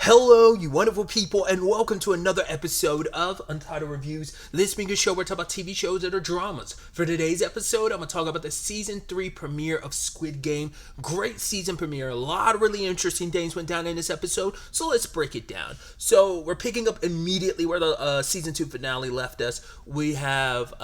Hello, you wonderful people, and welcome to another episode of Untitled Reviews. This being a show where I talk about TV shows that are dramas. For today's episode, I'm going to talk about the Season 3 premiere of Squid Game. Great season premiere. A lot of really interesting things went down in this episode, so let's break it down. So, we're picking up immediately where the Season 2 finale left us. We have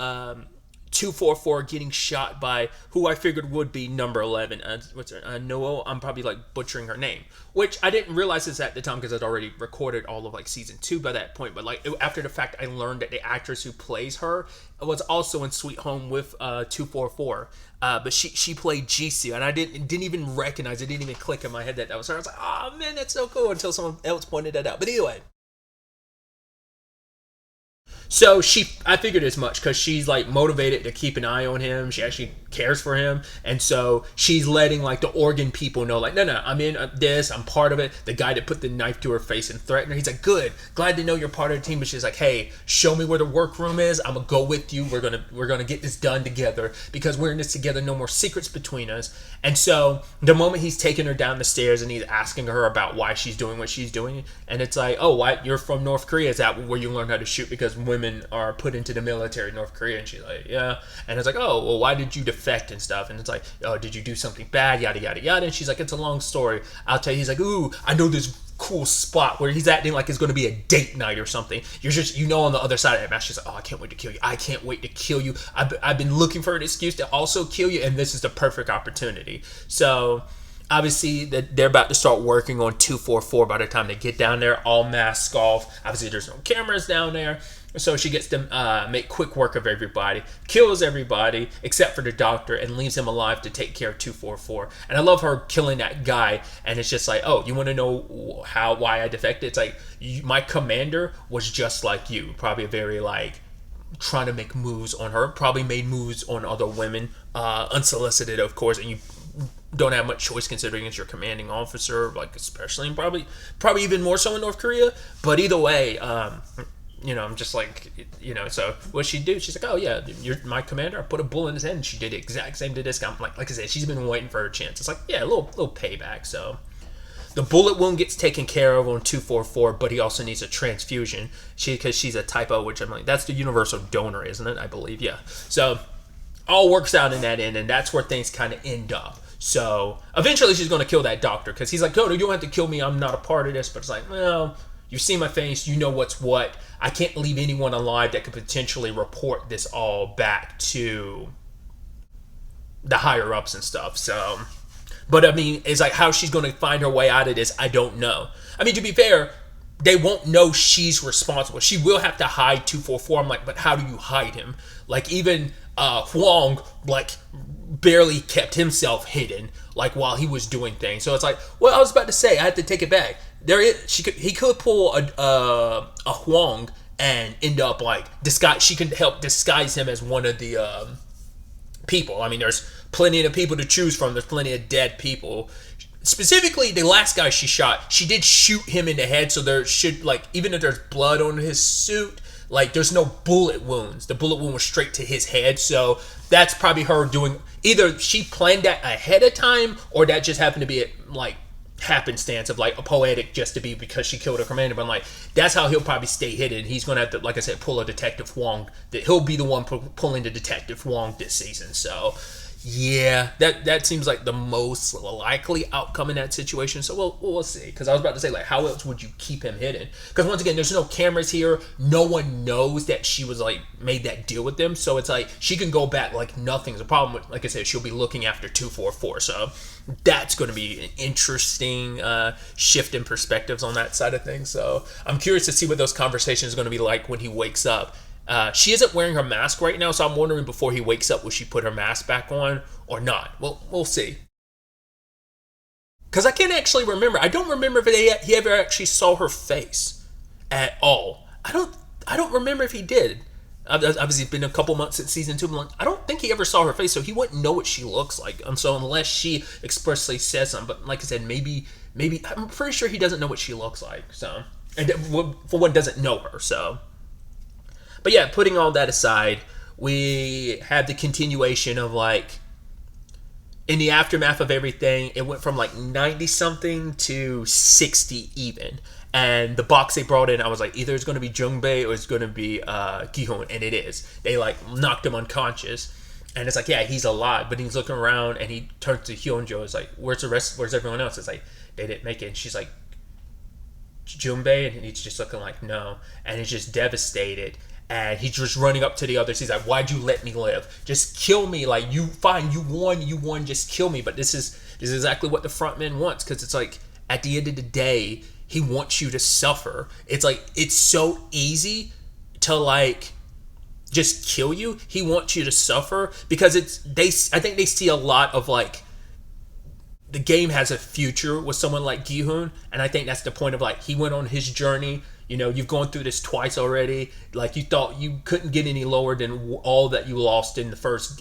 244 getting shot by who I figured would be number 11. What's her? Noah. I'm probably like butchering her name, which I didn't realize this at the time because I'd already recorded all of like season 2 by that point. But like after the fact, I learned that the actress who plays her was also in Sweet Home with 244. But she played Jisoo, and I didn't even recognize it. Didn't even click in my head that was her. I was like, oh man, that's so cool until someone else pointed that out. But anyway. So I figured as much because she's like motivated to keep an eye on him. She actually cares for him, and so she's letting like the organ people know, like, no, I'm in this. I'm part of it. The guy that put the knife to her face and threatened her, he's like, good, glad to know you're part of the team. But she's like, hey, show me where the workroom is. I'm gonna go with you. We're gonna get this done together because we're in this together. No more secrets between us. And so the moment he's taking her down the stairs and he's asking her about why she's doing what she's doing, and it's like, oh, why you're from North Korea? Is that where you learn how to shoot? Because women are put into the military in North Korea. And she's like, yeah. And it's like, oh, well, why did you defect and stuff? And it's like, oh, did you do something bad? Yada yada yada. And she's like, it's a long story, I'll tell you. He's like, ooh, I know this cool spot where he's acting like it's going to be a date night or something. You're just, on the other side of that match. She's like, oh, I can't wait to kill you. I can't wait to kill you. I've been looking for an excuse to also kill you, and this is the perfect opportunity. So obviously that they're about to start working on 244 by the time they get down there, all masks off. Obviously there's no cameras down there. So she gets to make quick work of everybody, kills everybody except for the doctor, and leaves him alive to take care of 244. And I love her killing that guy. And it's just like, oh, you want to know why I defected? It's like, my commander was just like you. Probably a very like trying to make moves on her. Probably made moves on other women, unsolicited, of course. And you don't have much choice considering it's your commanding officer, like especially and probably even more so in North Korea. But either way, I'm just like, so what she do? She's like, oh yeah, you're my commander. I put a bullet in his head, and she did the exact same to this guy. Like I said, she's been waiting for her chance. It's like, yeah, a little payback. So the bullet wound gets taken care of on 244, but he also needs a transfusion. Because she's a type O, which I'm like, that's the universal donor, isn't it? I believe, yeah. So all works out in that end, and that's where things kind of end up. So eventually she's going to kill that doctor because he's like, no, you don't have to kill me. I'm not a part of this. But it's like, well, you see my face. You know what's what. I can't leave anyone alive that could potentially report this all back to the higher ups and stuff. So, but I mean, it's like how she's going to find her way out of this, I don't know. I mean, to be fair, they won't know she's responsible. She will have to hide 244. I'm like, but how do you hide him? Like even Huang, like barely kept himself hidden, like while he was doing things. So it's like, well, I was about to say, I had to take it back. He could pull a Huang and end up like disguise. She could help disguise him as one of the people. I mean, there's plenty of people to choose from. There's plenty of dead people. Specifically, the last guy she shot, she did shoot him in the head. So there should, like, even if there's blood on his suit, like there's no bullet wounds. The bullet wound was straight to his head. So that's probably her doing. Either she planned that ahead of time, or that just happened to be like happenstance of like a poetic just to be because she killed her commander. But I'm like, that's how he'll probably stay hidden. He's gonna have to, like I said, pull a Detective Wong. That he'll be the one pulling the Detective Wong this season. So yeah, that seems like the most likely outcome in that situation. So we'll see. Because I was about to say, like, how else would you keep him hidden? Because once again, there's no cameras here. No one knows that she was like made that deal with them. So it's like she can go back like nothing's a problem. With, like I said, she'll be looking after 244. So that's going to be an interesting shift in perspectives on that side of things. So I'm curious to see what those conversations are going to be like when he wakes up. She isn't wearing her mask right now, so I'm wondering before he wakes up, will she put her mask back on or not? Well, we'll see. Because I can't actually remember. I don't remember if he ever actually saw her face at all. I don't remember if he did. Obviously, it's been a couple months since season 2. But I don't think he ever saw her face, so he wouldn't know what she looks like. And so unless she expressly says something, but like I said, maybe I'm pretty sure he doesn't know what she looks like. So, and for one, doesn't know her. So. But yeah, putting all that aside, we have the continuation of like in the aftermath of everything, it went from like 90 something to 60 even. And the box they brought in, I was like, either it's going to be Jungbei or it's going to be Gihun, and it is. They like knocked him unconscious, and it's like, yeah, he's alive, but he's looking around and he turns to Hyunjo. It's like, where's the rest? Where's everyone else? It's like they didn't make it. And she's like, Junbei, and he's just looking like no, and he's just devastated. And he's just running up to the others. He's like, why'd you let me live? Just kill me. Like, you won, just kill me. But this is exactly what the frontman wants, because it's like, at the end of the day, he wants you to suffer. It's like, it's so easy to like just kill you. He wants you to suffer, because I think they see a lot of like, the game has a future with someone like Gihun, and I think that's the point of like, he went on his journey. You know, you've gone through this twice already. Like, you thought you couldn't get any lower than all that you lost in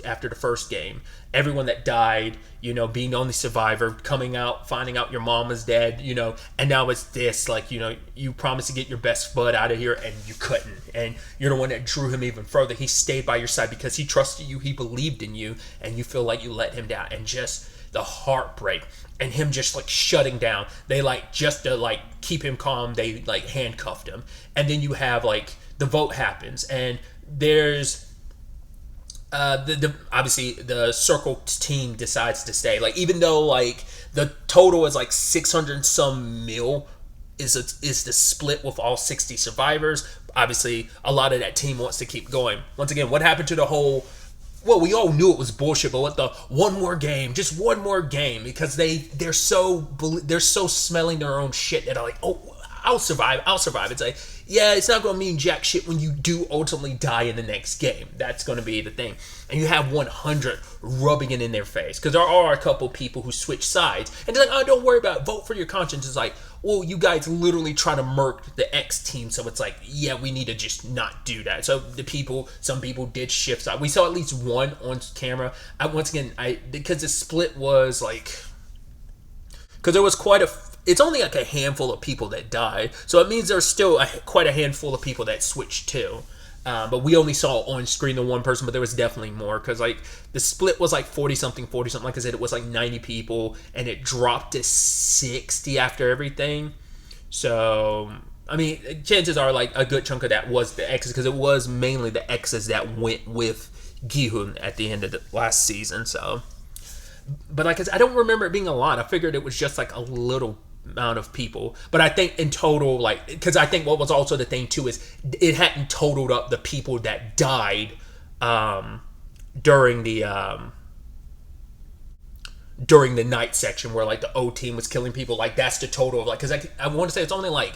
after the first game. Everyone that died, you know, being the only survivor, coming out, finding out your mom was dead, you know, and now it's this, like, you know, you promised to get your best bud out of here and you couldn't. And you're the one that drew him even further. He stayed by your side because he trusted you, he believed in you, and you feel like you let him down. And just the heartbreak and him just like shutting down. They like, just to like keep him calm, they like handcuffed him. And then you have like the vote happens, and there's obviously the circle team decides to stay. Like, even though like the total is like 600 and some mil is the split with all 60 survivors, obviously a lot of that team wants to keep going. Once again, what happened to the whole, well, we all knew it was bullshit, but what the one more game, just one more game, because they're so smelling their own shit that are like, oh, I'll survive. It's like, yeah, it's not going to mean jack shit when you do ultimately die in the next game. That's going to be the thing. And you have 100 rubbing it in their face, because there are a couple people who switch sides, and they're like, oh, don't worry about it. Vote for your conscience. It's like, well, you guys literally try to murk the X team, so it's like, yeah, we need to just not do that. So some people did shift side. We saw at least one on camera. Because the split was like, because there was it's only like a handful of people that died, so it means there's still quite a handful of people that switched too. But we only saw on screen the one person, but there was definitely more, because like the split was like 40 something. Like I said, it was like 90 people, and it dropped to 60 after everything. So I mean, chances are like a good chunk of that was the X's, because it was mainly the X's that went with Gihun at the end of the last season. So, but like I said, I don't remember it being a lot. I figured it was just like a little amount of people, but I think in total, like, because I think what was also the thing too is it hadn't totaled up the people that died during the night section, where like the O team was killing people. Like, that's the total of, like, because I want to say it's only like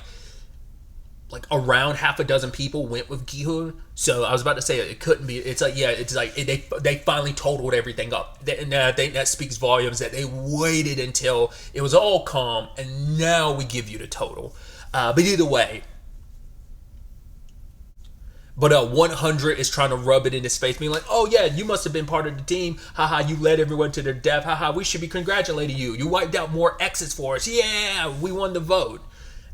around half a dozen people went with Gihun. So I was about to say it couldn't be. It's like, yeah, it's like they finally totaled everything up, and I think that speaks volumes that they waited until it was all calm, and now we give you the total. But either way, 100 is trying to rub it in his face, being like, oh yeah, you must have been part of the team. Haha, you led everyone to their death. Haha, we should be congratulating you. You wiped out more X's for us. Yeah, we won the vote.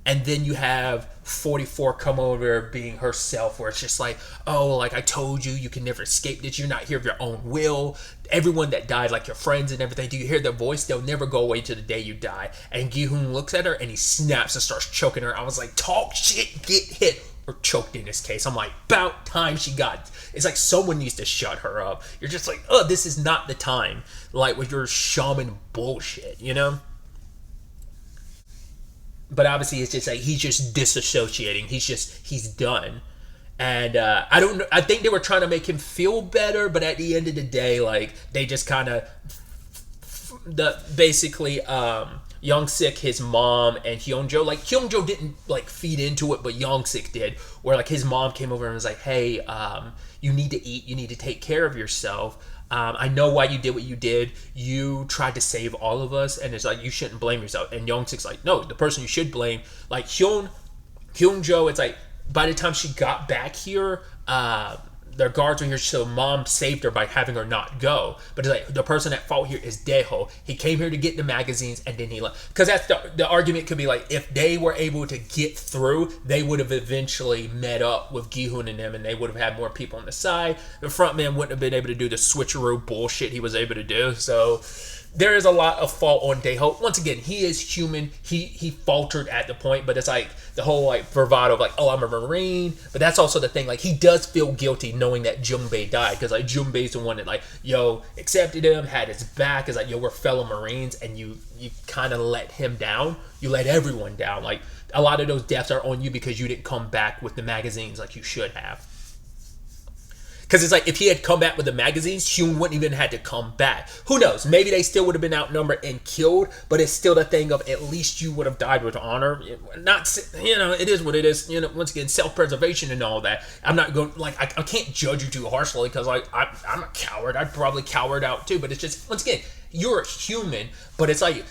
And then you have 44 come over being herself, where it's just like, oh, like, I told you, you can never escape this. You're not here of your own will. Everyone that died, like your friends and everything, do you hear their voice? They'll never go away to the day you die. And Gihun looks at her and he snaps and starts choking her. I was like, talk shit, get hit. Or choked in this case. I'm like, about time she got. It's like someone needs to shut her up. You're just like, oh, this is not the time. Like, with your shaman bullshit, you know? But obviously, it's just like he's just disassociating. He's done. And I don't know. I think they were trying to make him feel better, but at the end of the day, like, they just kind of basically Young-sik, his mom, and Hyunjo. Like, Hyunjo didn't like feed into it, but Young-sik did. Where like his mom came over and was like, "Hey, you need to eat. You need to take care of yourself. I know why you did what you did. You tried to save all of us, and it's like, you shouldn't blame yourself." And Young-sik's like, no, the person you should blame, like Hyunjo, it's like, by the time she got back here, their guards were here, so mom saved her by having her not go. But it's like, the person at fault here is Daeho. He came here to get the magazines, and then he left. Because that's the argument could be like, if they were able to get through, they would have eventually met up with Gihun and them, and they would have had more people on the side. The front man wouldn't have been able to do the switcheroo bullshit he was able to do. So there is a lot of fault on Daeho. Once again, he is human. He faltered at the point, but it's like the whole like bravado of like, oh, I'm a Marine. But that's also the thing. Like he does feel guilty knowing that Junbei died, because like Junbei's the one that like, yo, accepted him, had his back. Is like, yo, we're fellow Marines, and you kind of let him down. You let everyone down. Like a lot of those deaths are on you because you didn't come back with the magazines like you should have. Because it's like, if he had come back with the magazines, Hyun wouldn't even had to come back. Who knows? Maybe they still would have been outnumbered and killed, but it's still the thing of at least you would have died with honor. Not, it is what it is. Once again, self-preservation and all that. I'm not going, like, I can't judge you too harshly because, like, I'm a coward. I'd probably cowered out too, but it's just, once again, you're a human, but it's like,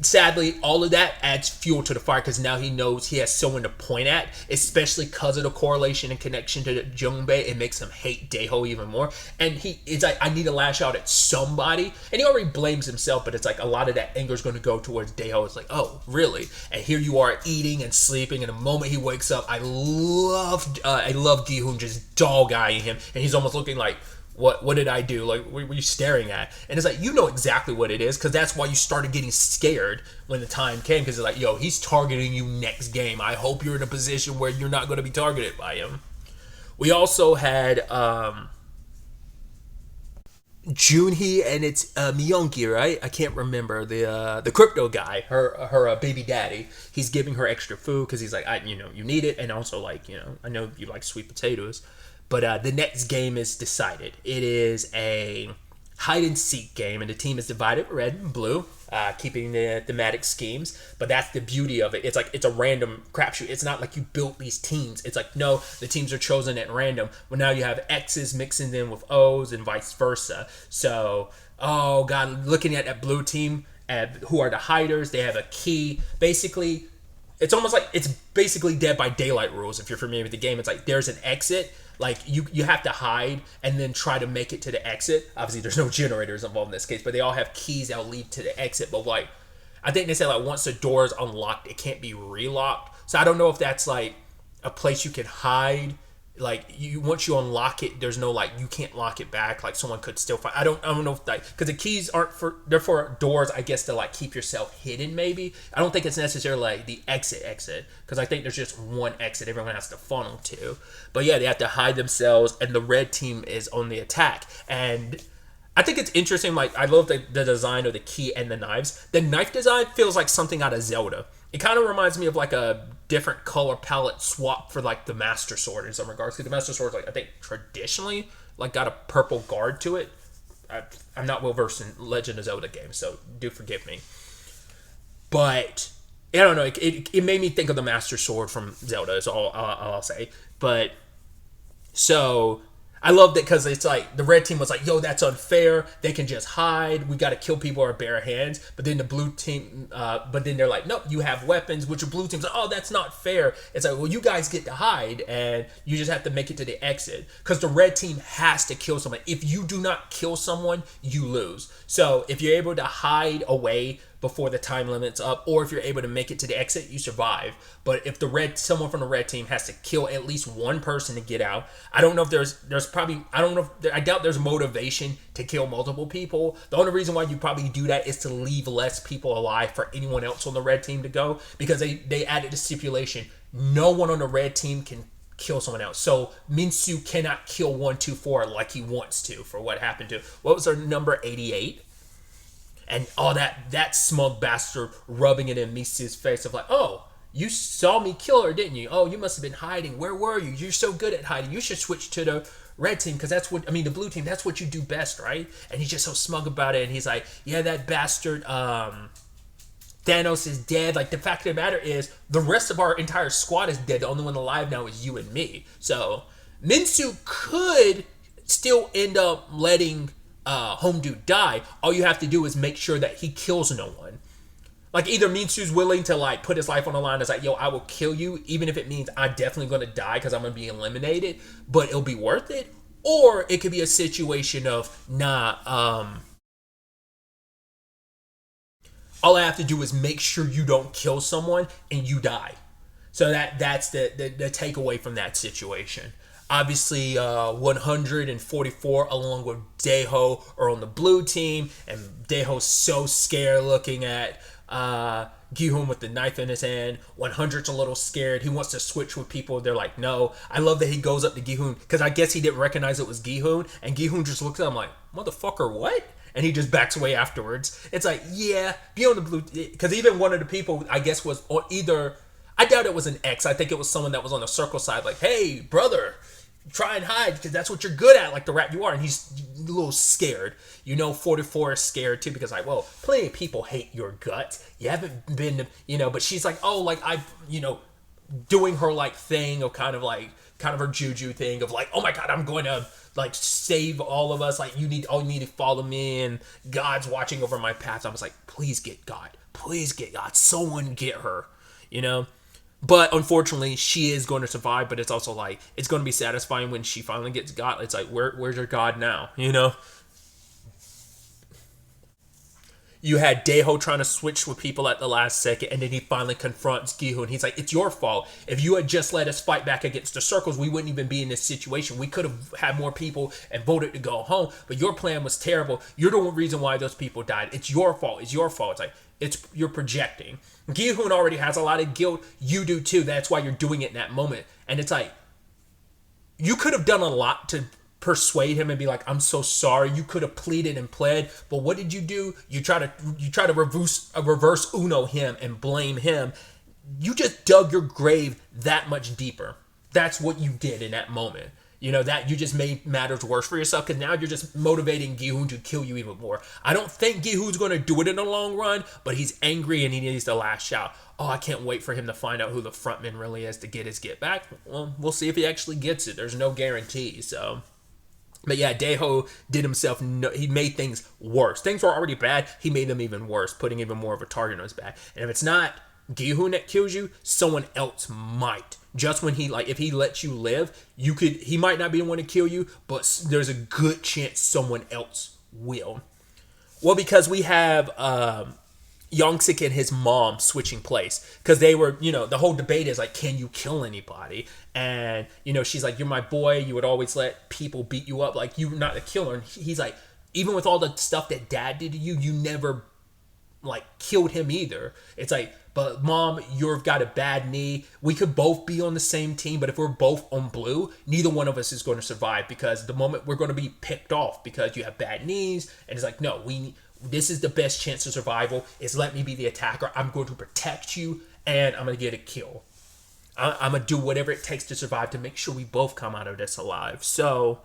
sadly, all of that adds fuel to the fire because now he knows he has someone to point at, especially because of the correlation and connection to Junbei. It makes him hate Daeho even more. And it's like, I need to lash out at somebody. And he already blames himself, but it's like a lot of that anger is going to go towards Daeho. It's like, oh, really? And here you are eating and sleeping, and the moment he wakes up, I love Gi-hoon just dog-eyeing him, and he's almost looking like, what did I do? Like, what were you staring at? And it's like, you know exactly what it is, because that's why you started getting scared when the time came, because it's like, yo, he's targeting you next game. I hope you're in a position where you're not going to be targeted by him. We also had Junhee and it's Myungki, right? I can't remember the crypto guy, her baby daddy. He's giving her extra food because he's like, you need it, and also like, I know you like sweet potatoes. But the next game is decided. It is a hide-and-seek game, and the team is divided red and blue, keeping the thematic schemes. But that's the beauty of it. It's like, it's a random crapshoot. It's not like you built these teams. It's like, no, the teams are chosen at random. Well, now you have X's mixing them with O's and vice versa. So, oh, God, looking at that blue team, who are the hiders, they have a key. Basically, it's almost like, it's basically Dead by Daylight rules. If you're familiar with the game, it's like there's an exit. Like, you have to hide and then try to make it to the exit. Obviously, there's no generators involved in this case, but they all have keys that will lead to the exit. But, like, I think they said, like, once the door is unlocked, it can't be relocked. So I don't know if that's, like, a place you can hide. Like, once you unlock it, there's no, like, you can't lock it back. Like, someone could still find. I don't know if, like, because the keys aren't they're for doors, I guess, to, like, keep yourself hidden, maybe. I don't think it's necessarily, like, the exit, because I think there's just one exit everyone has to funnel to. But yeah, they have to hide themselves, and the red team is on the attack. And I think it's interesting. Like, I love the design of the key and the knives. The knife design feels like something out of Zelda. It kind of reminds me of like a different color palette swap for like the Master Sword in some regards. Because the Master Sword, like, I think traditionally, like, got a purple guard to it. I'm not well versed in Legend of Zelda games, so do forgive me. But I don't know. It made me think of the Master Sword from Zelda. Is all I'll say. But so I loved it because it's like the red team was like, yo, that's unfair. They can just hide. We got to kill people with bare hands. But then the blue team, but then they're like, no, you have weapons, which the blue team's like, oh, that's not fair. It's like, well, you guys get to hide and you just have to make it to the exit because the red team has to kill someone. If you do not kill someone, you lose. So if you're able to hide away before the time limit's up, or if you're able to make it to the exit, you survive. But if someone from the red team has to kill at least one person to get out, I don't know if there's probably, I doubt there's motivation to kill multiple people. The only reason why you probably do that is to leave less people alive for anyone else on the red team to go, because they added a stipulation. No one on the red team can kill someone else. So Minsu cannot kill 124 like he wants to for what happened to, what was her number, 88? And all that smug bastard rubbing it in Misu's face of like, oh, you saw me kill her, didn't you? Oh, you must have been hiding. Where were you? You're so good at hiding. You should switch to the red team because the blue team, that's what you do best, right? And he's just so smug about it. And he's like, yeah, that bastard Thanos is dead. Like, the fact of the matter is the rest of our entire squad is dead. The only one alive now is you and me. So Minsu could still end up letting home dude die. All you have to do is make sure that he kills no one. Like, either Minsu's willing to like put his life on the line. It's like, yo, I will kill you even if it means I'm definitely going to die because I'm going to be eliminated, but it'll be worth it. Or it could be a situation of, all I have to do is make sure you don't kill someone and you die. So that's the takeaway from that situation. Obviously, 144 along with Daeho are on the blue team, and Daeho's so scared looking at Gi-hoon with the knife in his hand. 100's a little scared. He wants to switch with people. They're like, no. I love that he goes up to Gi-hoon because I guess he didn't recognize it was Gi-hoon, and Gi-hoon just looks at him like, motherfucker, what? And he just backs away afterwards. It's like, yeah, be on the blue. Because even one of the people, I guess, was on either. I doubt it was an ex. I think it was someone that was on the circle side, like, hey, brother, try and hide because that's what you're good at, like the rat you are. And he's a little scared. 44 is scared too because, like, well, plenty of people hate your guts. You haven't been, but she's like, oh, like, doing her, like, thing of kind of her juju thing of like, oh my God, I'm going to like save all of us. Like, you need to follow me and God's watching over my path. I was like, please get God. Please get God. Someone get her, But unfortunately, she is going to survive, but it's also like, it's going to be satisfying when she finally gets God. It's like, where's your God now, You had Daeho trying to switch with people at the last second, and then he finally confronts Gi-hoon. He's like, it's your fault. If you had just let us fight back against the circles, we wouldn't even be in this situation. We could have had more people and voted to go home, but your plan was terrible. You're the one reason why those people died. It's your fault. It's your fault. It's like, you're projecting. Gi-hoon already has a lot of guilt. You do too. That's why you're doing it in that moment. And it's like, you could have done a lot to persuade him and be like, I'm so sorry. You could have pleaded and pled, but what did you do? You try to reverse Uno him and blame him. You just dug your grave that much deeper. That's what you did in that moment. That you just made matters worse for yourself because now you're just motivating Gi-hoon to kill you even more. I don't think Gi-hoon's going to do it in the long run, but he's angry and he needs to lash out. Oh, I can't wait for him to find out who the frontman really is to get his get back. Well, we'll see if he actually gets it. There's no guarantee, so. But yeah, Daeho did himself, he made things worse. Things were already bad, he made them even worse, putting even more of a target on his back. And if it's not Gi-hoon that kills you, someone else might. Just when if he lets you live, he might not be the one to kill you, but there's a good chance someone else will. Well, because we have Young-sik and his mom switching place because they were, the whole debate is like, can you kill anybody? And, she's like, you're my boy. You would always let people beat you up. Like, you're not a killer. And he's like, even with all the stuff that dad did to you, you never, like, killed him either. It's like, but mom, you've got a bad knee. We could both be on the same team, but if we're both on blue, neither one of us is going to survive because the moment we're going to be picked off because you have bad knees. And it's like, no, this is the best chance of survival is let me be the attacker. I'm going to protect you and I'm going to get a kill. I'm going to do whatever it takes to survive to make sure we both come out of this alive. So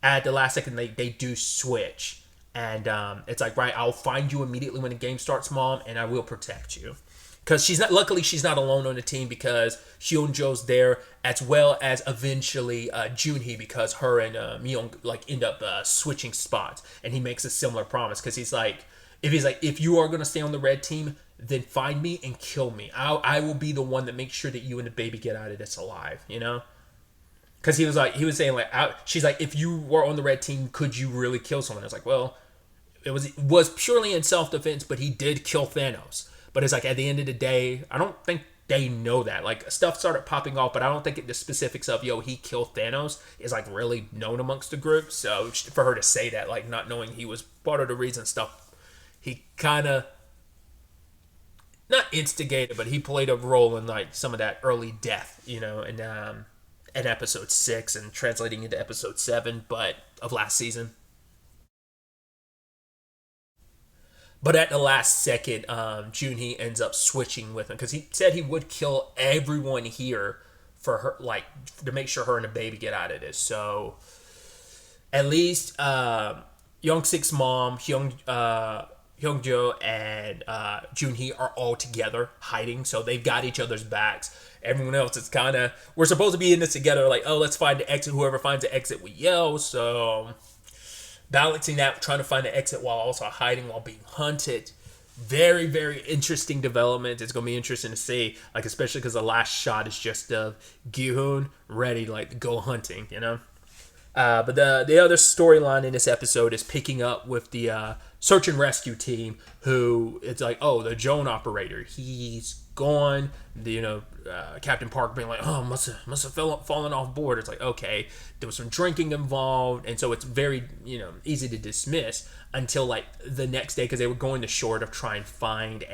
at the last second, they do switch. And it's like, right, I'll find you immediately when the game starts, mom, and I will protect you. Because luckily she's not alone on the team because Hyunjo's there as well as eventually Junhee because her and Myung end up switching spots. And he makes a similar promise because he's like, if you are going to stay on the red team, then find me and kill me. I will be the one that makes sure that you and the baby get out of this alive, Because he was saying she's like, if you were on the red team, could you really kill someone? I was like, well, it was purely in self-defense, but he did kill Thanos. But it's like, at the end of the day, I don't think they know that. Like, stuff started popping off, but I don't think the specifics of, he killed Thanos is, like, really known amongst the group. So, for her to say that, like, not knowing he was part of the reason stuff, he kind of, not instigated, but he played a role in, like, some of that early death, in episode 6 and translating into episode 7, but of last season. But at the last second, Junhee ends up switching with him because he said he would kill everyone here for her, like, to make sure her and the baby get out of this. So at least Young-sik's mom, Hyungjo, and Junhee are all together hiding, so they've got each other's backs. Everyone else is kind of, we're supposed to be in this together, like, oh, let's find the exit. Whoever finds the exit, we yell. So balancing that, trying to find the exit while also hiding, while being hunted. Very, very interesting development. It's going to be interesting to see, like, especially because the last shot is just of Gi-hoon ready, like, to go hunting, But the other storyline in this episode is picking up with the search and rescue team, who it's like, oh, the drone operator, he's gone. Captain Park being like, oh, must have fallen off board. It's like, okay, there was some drinking involved, and so it's very easy to dismiss until like the next day, because they were going to shore to try and find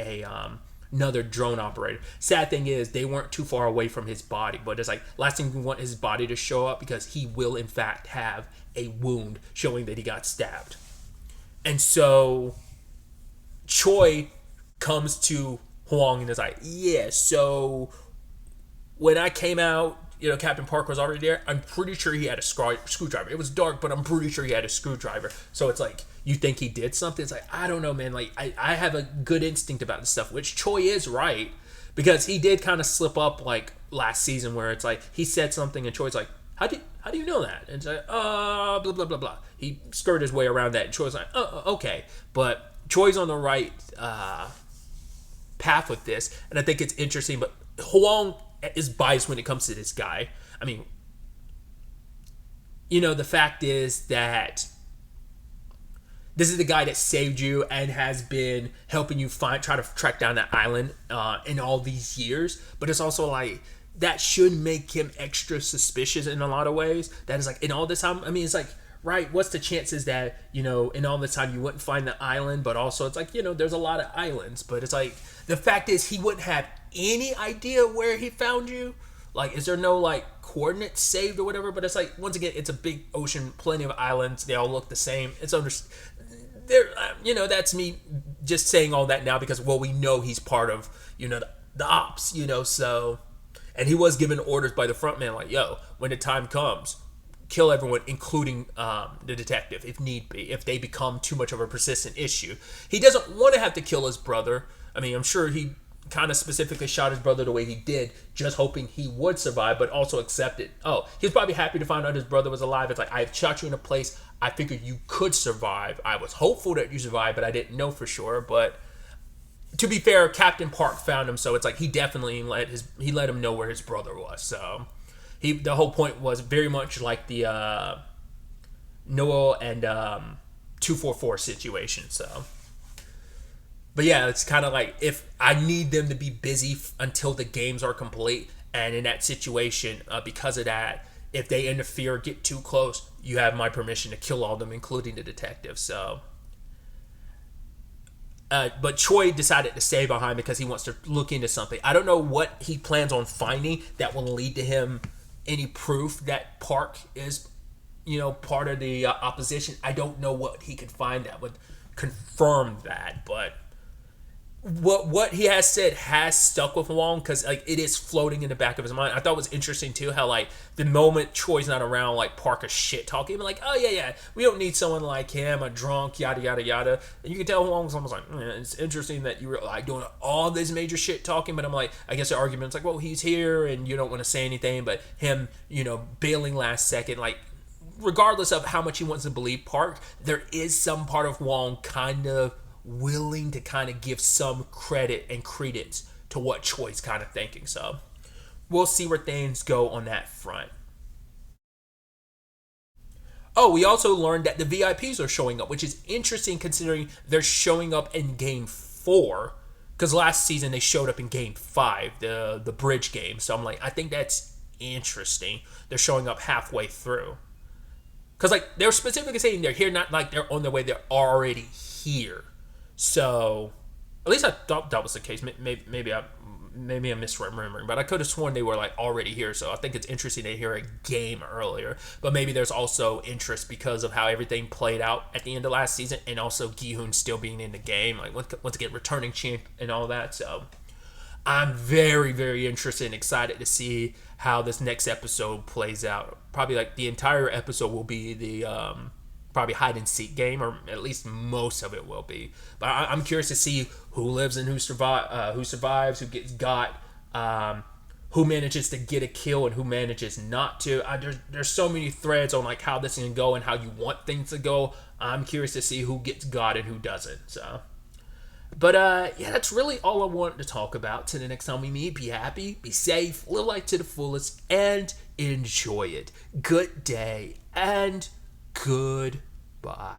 another drone operator. Sad thing is they weren't too far away from his body, but it's like last thing we want his body to show up, because he will in fact have a wound showing that he got stabbed. And so Choi comes to Huang and is like, yeah, so when I came out, Captain Park was already there. I'm pretty sure he had a screwdriver. It was dark, but I'm pretty sure he had a screwdriver. So it's like, you think he did something? It's like, I don't know, man. Like, I have a good instinct about this stuff, which Choi is right, because he did kind of slip up like last season, where it's like he said something and Choi's like, how do you know that? And it's like, blah blah blah blah. He skirted his way around that, and Choi's like, okay. But Choi's on the right path with this, and I think it's interesting. But Huang is biased when it comes to this guy. I mean, the fact is that this is the guy that saved you and has been helping you try to track down that island in all these years. But it's also like, that should make him extra suspicious in a lot of ways. That is like, in all this time, I mean, it's like, right, what's the chances that, in all this time you wouldn't find the island? But also it's like, there's a lot of islands. But it's like, the fact is he wouldn't have any idea where he found you. Like, is there no like coordinates saved or whatever? But it's like, once again, it's a big ocean, plenty of islands. They all look the same. It's there, that's me just saying all that now because, well, we know he's part of, the ops, so. And he was given orders by the front man, like, yo, when the time comes, kill everyone, including the detective, if need be, if they become too much of a persistent issue. He doesn't want to have to kill his brother. I mean, I'm sure he kind of specifically shot his brother the way he did, just hoping he would survive, but also accepted. Oh, he was probably happy to find out his brother was alive. It's like, I shot you in a place I figured you could survive. I was hopeful that you survived, but I didn't know for sure. But to be fair, Captain Park found him, so it's like he definitely let him know where his brother was. So the whole point was very much like the Noah and 244 situation. So, but yeah, it's kind of like, if I need them to be busy until the games are complete, and in that situation, because of that, if they interfere, get too close, you have my permission to kill all of them, including the detective. So. But Choi decided to stay behind because he wants to look into something. I don't know what he plans on finding that will lead to him any proof that Park is, part of the opposition. I don't know what he could find that would confirm that, but what he has said has stuck with Wong, because like it is floating in the back of his mind. I thought it was interesting too how like the moment Choi's not around, like Park is shit talking, like, oh yeah, we don't need someone like him, a drunk, yada yada yada. And you can tell Wong's almost like, it's interesting that you were like doing all this major shit talking, but I'm like, I guess the argument's like, well, he's here and you don't want to say anything, but him, bailing last second, like, regardless of how much he wants to believe Park, there is some part of Wong kind of willing to kind of give some credit and credence to what Choi's kind of thinking. So we'll see where things go on that front. Oh, we also learned that the VIPs are showing up, which is interesting considering they're showing up in Game 4. Because last season they showed up in Game 5, the bridge game. So I'm like, I think that's interesting. They're showing up halfway through. Because like they're specifically saying they're here, not like they're on their way, they're already here. So, at least I thought that was the case. Maybe I'm misremembering, but I could have sworn they were like already here. So I think it's interesting they hear a game earlier. But maybe there's also interest because of how everything played out at the end of last season, and also Gi-hoon still being in the game, like once again returning champ and all that. So I'm very, very interested and excited to see how this next episode plays out. Probably like the entire episode will be the probably hide and seek game, or at least most of it will be. But I'm curious to see who lives and who survives, who gets got, who manages to get a kill and who manages not to. There's so many threads on like how this can go and how you want things to go. I'm curious to see who gets got and who doesn't. So, but yeah, that's really all I wanted to talk about. Till the next time we meet, be happy, be safe, live life to the fullest, and enjoy it. Good day. and goodbye.